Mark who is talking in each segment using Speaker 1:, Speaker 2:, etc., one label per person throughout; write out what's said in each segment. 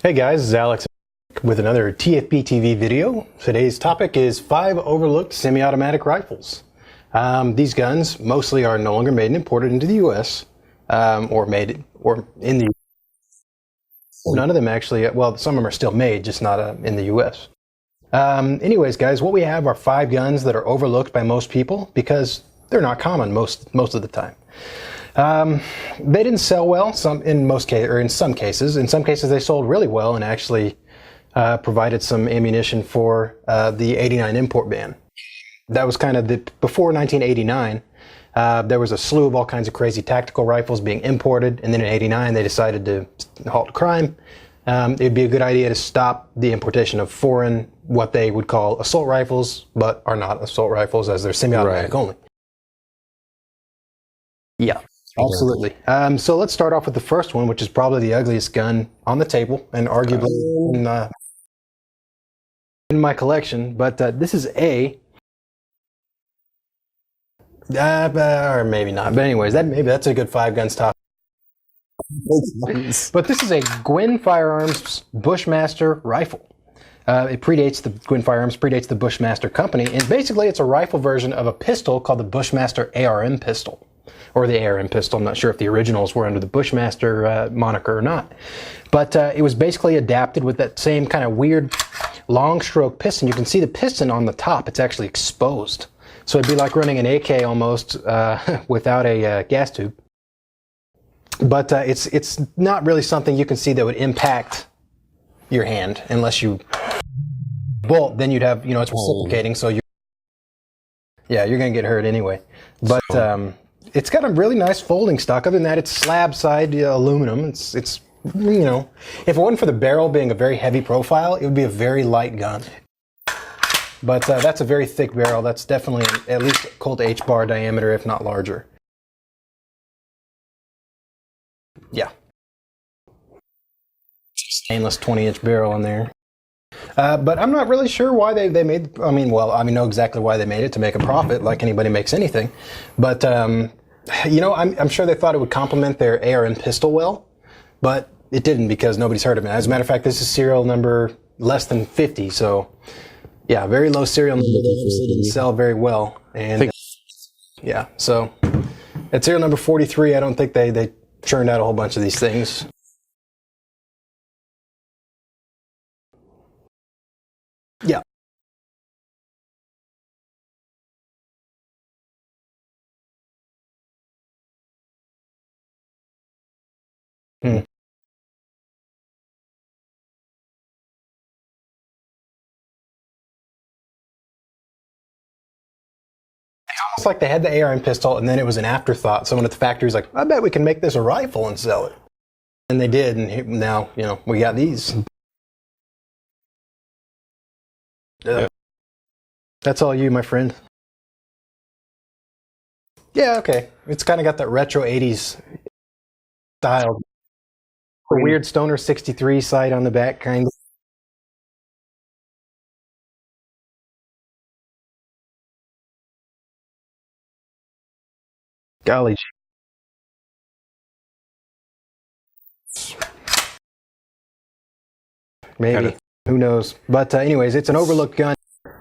Speaker 1: Hey guys, this is Alex with another TFB TV video. Today's topic is 5 overlooked semi-automatic rifles. These guns mostly are no longer made and imported into the U.S. Or in the none of them actually, well, some of them are still made, just not in the U.S. Anyways, guys, what we have are 5 guns that are overlooked by most people because they're not common most of the time. They didn't sell well in some cases. In some cases they sold really well and actually provided some ammunition for the '89 import ban. That was kind of before 1989. There was a slew of all kinds of crazy tactical rifles being imported, and then in '89 they decided to halt crime. It'd be a good idea to stop the importation of foreign, what they would call assault rifles, but are not assault rifles as they're semi-automatic only. Yeah. Absolutely. So let's start off with the first one, which is probably the ugliest gun on the table and arguably in my collection. But this is or maybe not. But anyways, maybe that's a good 5 guns top. But this is a Gwin Firearms Bushmaster rifle. It predates the Gwin Firearms, predates the Bushmaster company, and basically it's a rifle version of a pistol called the Bushmaster ARM pistol. Or the ARM pistol. I'm not sure if the originals were under the Bushmaster moniker or not. But it was basically adapted with that same kind of weird long stroke piston. You can see the piston on the top. It's actually exposed. So it'd be like running an AK almost without a gas tube. But it's not really something you can see that would impact your hand unless you bolt. Then you'd have, it's reciprocating. So you're going to get hurt anyway. But it's got a really nice folding stock. Other than that, it's slab side aluminum. It's if it wasn't for the barrel being a very heavy profile, it would be a very light gun. But that's a very thick barrel. That's definitely at least Colt H bar diameter, if not larger. Yeah. Stainless 20-inch barrel in there. But I'm not really sure why they made. I know exactly why they made it, to make a profit, like anybody makes anything. But I'm sure they thought it would complement their ARM pistol well, but it didn't because nobody's heard of it. As a matter of fact, this is serial number less than 50, so yeah, very low serial number. They didn't sell very well, and yeah, so at serial number 43, I don't think they churned out a whole bunch of these things. Yeah. Hmm. Almost like they had the ARM pistol and then it was an afterthought. Someone at the factory was like, I bet we can make this a rifle and sell it. And they did, and now, we got these. Yeah. That's all you, my friend. Yeah, okay. It's kind of got that retro 80s style. A weird Stoner 63 sight on the back, kind of. Golly. Maybe. Who knows? But anyways, it's an overlooked gun.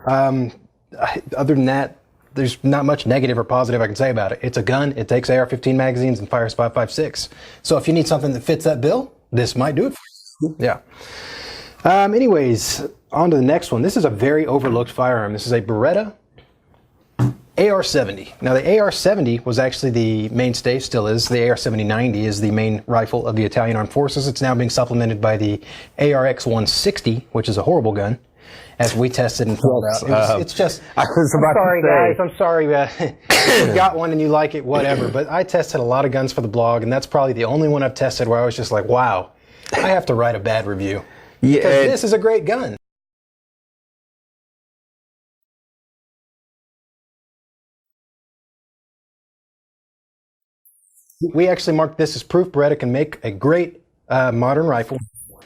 Speaker 1: Other than that, there's not much negative or positive I can say about it. It's a gun. It takes AR-15 magazines and fires 5.56. So if you need something that fits that bill, this might do it for you. Yeah. Anyways, on to the next one. This is a very overlooked firearm. This is a Beretta AR-70. Now the AR-70 was actually the mainstay, still is. The AR-70-90 is the main rifle of the Italian Armed Forces. It's now being supplemented by the ARX-160, which is a horrible gun, as we tested and found out. It's just, I'm sorry guys, I'm sorry. If you got one and you like it, whatever. But I tested a lot of guns for the blog, and that's probably the only one I've tested where I was just like, wow, I have to write a bad review. Yeah, because this is a great gun. We actually marked this as proof Beretta can make a great modern rifle.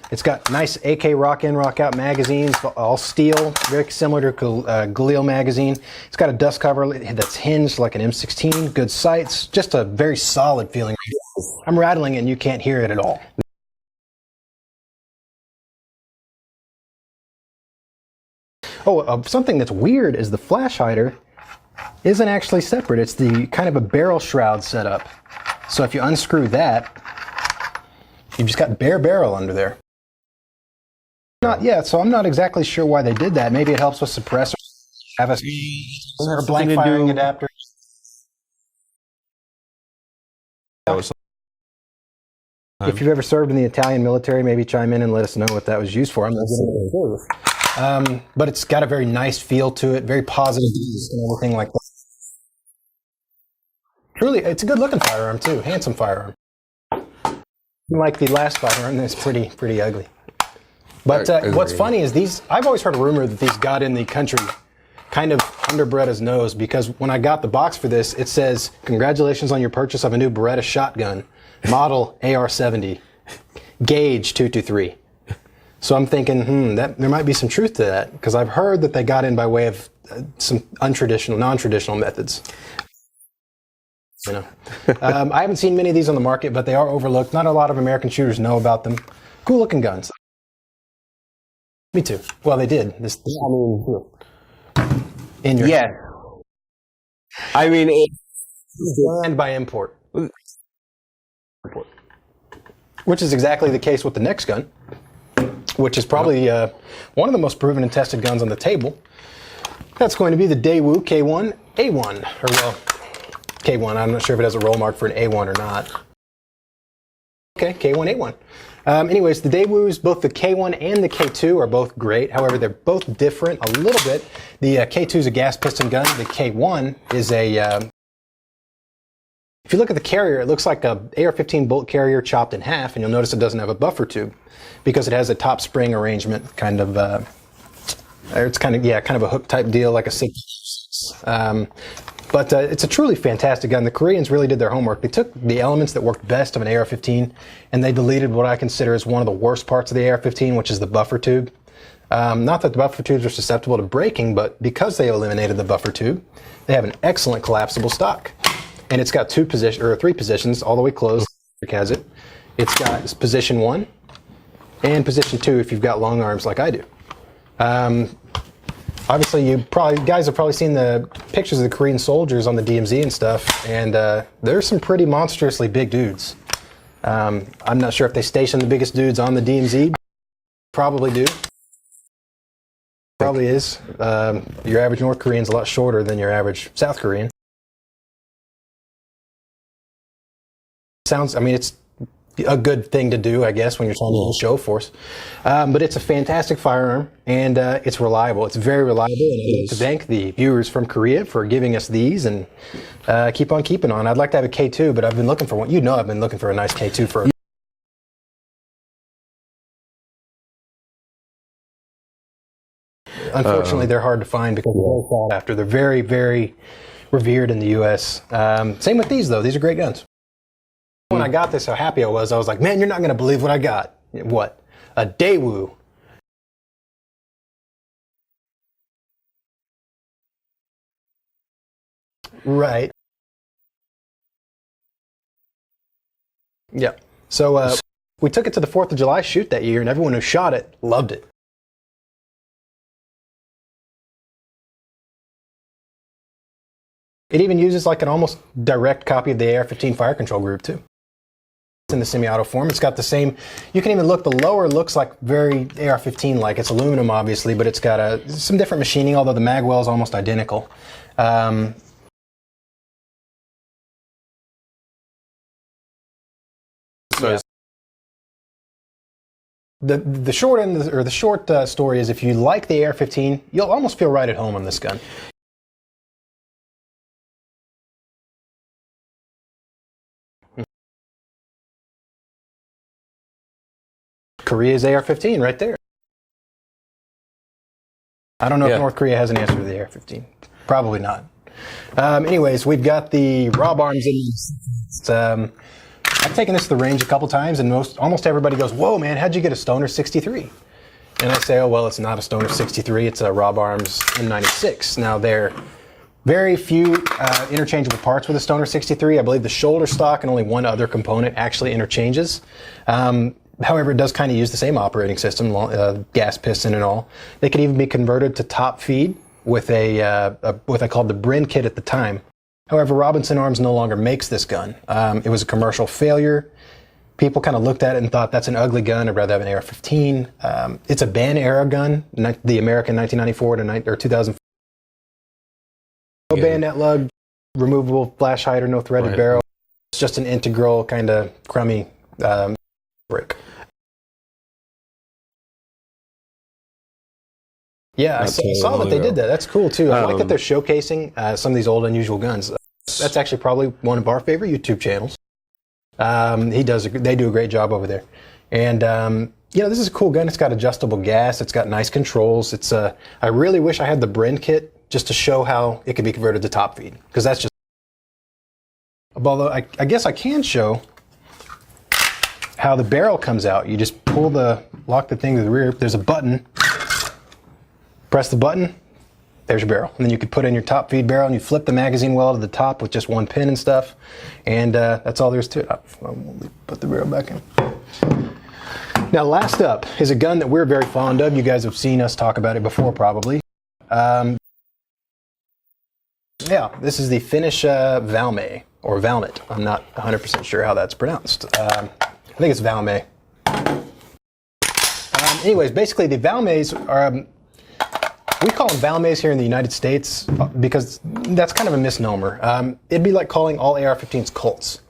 Speaker 1: It's got nice AK rock in, rock out magazines, all steel, very similar to a Galil magazine. It's got a dust cover that's hinged like an M16, good sights, just a very solid feeling. I'm rattling it and you can't hear it at all. Oh, something that's weird is the flash hider isn't actually separate. It's the kind of a barrel shroud setup. So if you unscrew that, you've just got bare barrel under there. So I'm not exactly sure why they did that. Maybe it helps with suppressors. Have a blank firing adapter. If you've ever served in the Italian military, maybe chime in and let us know what that was used for. But it's got a very nice feel to it, very positive and everything like that. Truly, it's a good looking firearm too, handsome firearm. Like the last firearm, that's pretty ugly. But what's funny is these, I've always heard a rumor that these got in the country kind of under Beretta's nose, because when I got the box for this, it says, "Congratulations on your purchase of a new Beretta shotgun, model AR-70, gauge 223." So I'm thinking, that there might be some truth to that, because I've heard that they got in by way of some non-traditional methods. You know, I haven't seen many of these on the market, but they are overlooked. Not a lot of American shooters know about them. Cool looking guns. Me too. Well, they did. In your
Speaker 2: I mean,
Speaker 1: and by import, which is exactly the case with the next gun, which is probably one of the most proven and tested guns on the table. That's going to be the Daewoo K1A1, or well, K1. I'm not sure if it has a roll mark for an A1 or not. Okay, K1A1. Anyways, the Daewoos, both the K1 and the K2 are both great. However, they're both different a little bit. The K2 is a gas piston gun. The K1 is a... if you look at the carrier, it looks like a AR-15 bolt carrier chopped in half, and you'll notice it doesn't have a buffer tube because it has a top spring arrangement, kind of... it's kind of a hook type deal, like a 6. But it's a truly fantastic gun. The Koreans really did their homework. They took the elements that worked best of an AR-15 and they deleted what I consider as one of the worst parts of the AR-15, which is the buffer tube. Not that the buffer tubes are susceptible to breaking, but because they eliminated the buffer tube, they have an excellent collapsible stock. And it's got 3 positions, all the way closed. It has it. It's got position 1 and position 2 if you've got long arms like I do. Obviously, guys have probably seen the pictures of the Korean soldiers on the DMZ and stuff, and there's some pretty monstrously big dudes. I'm not sure if they station the biggest dudes on the DMZ. Probably do. Probably is. Your average North Korean's a lot shorter than your average South Korean. It's a good thing to do, I guess, when you're trying to show force. But it's a fantastic firearm, and it's reliable. It's very reliable, and I'd like to thank the viewers from Korea for giving us these, and keep on keeping on. I'd like to have a K2, but I've been looking for one. You know I've been looking for a nice K2 for Unfortunately, they're hard to find because they're very sought after. They're very, very revered in the U.S. Same with these, though. These are great guns. When I got this, how happy I was like, man, you're not going to believe what I got. What? A Daewoo. Right. Yeah. So we took it to the 4th of July shoot that year, and everyone who shot it loved it. It even uses like an almost direct copy of the AR-15 fire control group, too. In the semi-auto form. It's got the same, you can even look, the lower looks like very AR-15 like. It's aluminum obviously, but it's got some different machining, although the magwell is almost identical. Yeah. The short end, or the short story is, if you like the AR-15, you'll almost feel right at home on this gun. Korea's AR-15 right there. I don't know if North Korea has an answer to the AR-15. Probably not. Anyways, we've got the Rob Arms in. I've taken this to the range a couple times, and almost everybody goes, "Whoa, man, how'd you get a Stoner 63?" And I say, "Oh, well, it's not a Stoner 63. It's a Rob Arms M96." Now, there are very few interchangeable parts with a Stoner 63. I believe the shoulder stock and only one other component actually interchanges. However, it does kind of use the same operating system, gas piston and all. They could even be converted to top feed with what they called the Brin kit at the time. However, Robinson Arms no longer makes this gun. It was a commercial failure. People kind of looked at it and thought, that's an ugly gun. I'd rather have an AR-15. It's a ban era gun, the American 1994 or 2004. No bayonet lug, removable flash hider, no threaded barrel. It's just an integral kind of crummy brick. Yeah, I saw that they did that. That's cool too. I like that they're showcasing some of these old, unusual guns. That's actually probably one of our favorite YouTube channels. They do a great job over there. And this is a cool gun. It's got adjustable gas. It's got nice controls. I really wish I had the Brin kit just to show how it could be converted to top feed, because that's just. Although I guess I can show how the barrel comes out. You just lock the thing to the rear. There's a button. Press the button, there's your barrel. And then you could put in your top feed barrel and you flip the magazine well to the top with just one pin and stuff. And that's all there is to it. I'll put the barrel back in. Now, last up is a gun that we're very fond of. You guys have seen us talk about it before, probably. This is the Finnish Valmet, or Valmet. I'm not 100% sure how that's pronounced. I think it's Valmet. Anyways, basically the Valmets are... we call them Valmets here in the United States because that's kind of a misnomer. It'd be like calling all AR-15s Colts,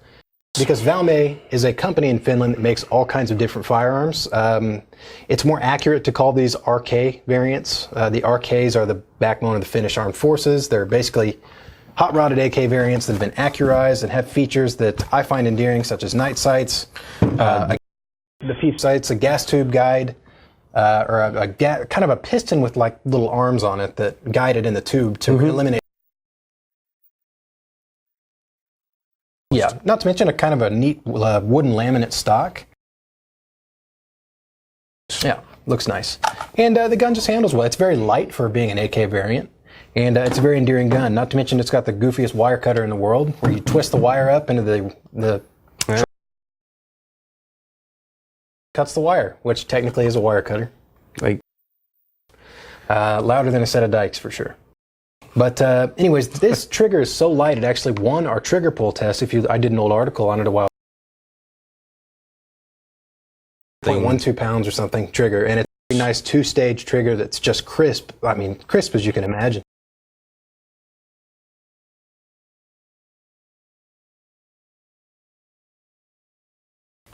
Speaker 1: because Valmet is a company in Finland that makes all kinds of different firearms. It's more accurate to call these RK variants. The RKs are the backbone of the Finnish armed forces. They're basically hot-rodded AK variants that have been accurized and have features that I find endearing, such as night sights, the feed sights, a gas tube guide, or kind of a piston with like little arms on it that guide it in the tube to eliminate. Yeah, not to mention a kind of a neat wooden laminate stock. Yeah, looks nice. And the gun just handles well. It's very light for being an AK variant. And it's a very endearing gun. Not to mention it's got the goofiest wire cutter in the world, where you twist the wire up into the cuts the wire, which technically is a wire cutter. Like louder than a set of dikes for sure. But anyways, this trigger is so light it actually won our trigger pull test. I did an old article on it a while. 0.12 pounds or something trigger, and it's a nice two-stage trigger that's just crisp. I mean, crisp as you can imagine.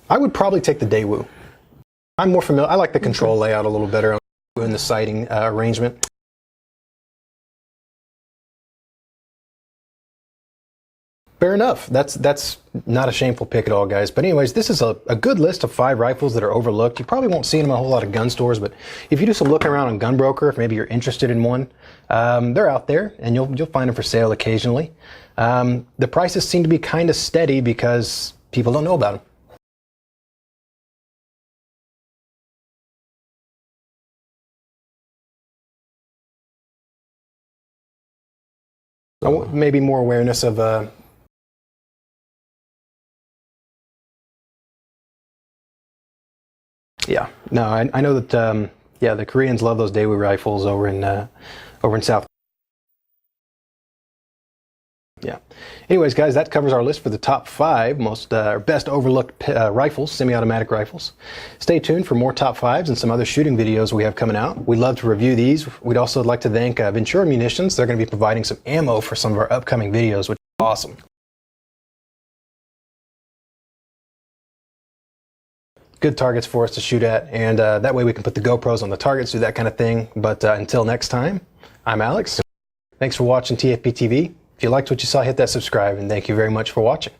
Speaker 1: I would probably take the Daewoo. I'm more familiar. I like the control layout a little better in the sighting arrangement. Fair enough. That's not a shameful pick at all, guys. But anyways, this is a good list of 5 rifles that are overlooked. You probably won't see them in a whole lot of gun stores, but if you do some looking around on Gunbroker, if maybe you're interested in one, they're out there, and you'll find them for sale occasionally. The prices seem to be kind of steady because people don't know about them. Maybe more awareness of yeah, no, I know that the Koreans love those Daewoo rifles over in South. Yeah. Anyways, guys, that covers our list for the top 5 most best overlooked rifles, semi-automatic rifles. Stay tuned for more top 5s and some other shooting videos we have coming out. We'd love to review these. We'd also like to thank Ventura Munitions. They're going to be providing some ammo for some of our upcoming videos, which is awesome. Good targets for us to shoot at, and that way we can put the GoPros on the targets, do that kind of thing. But until next time, I'm Alex. Thanks for watching TFB TV. If you liked what you saw, hit that subscribe, and thank you very much for watching.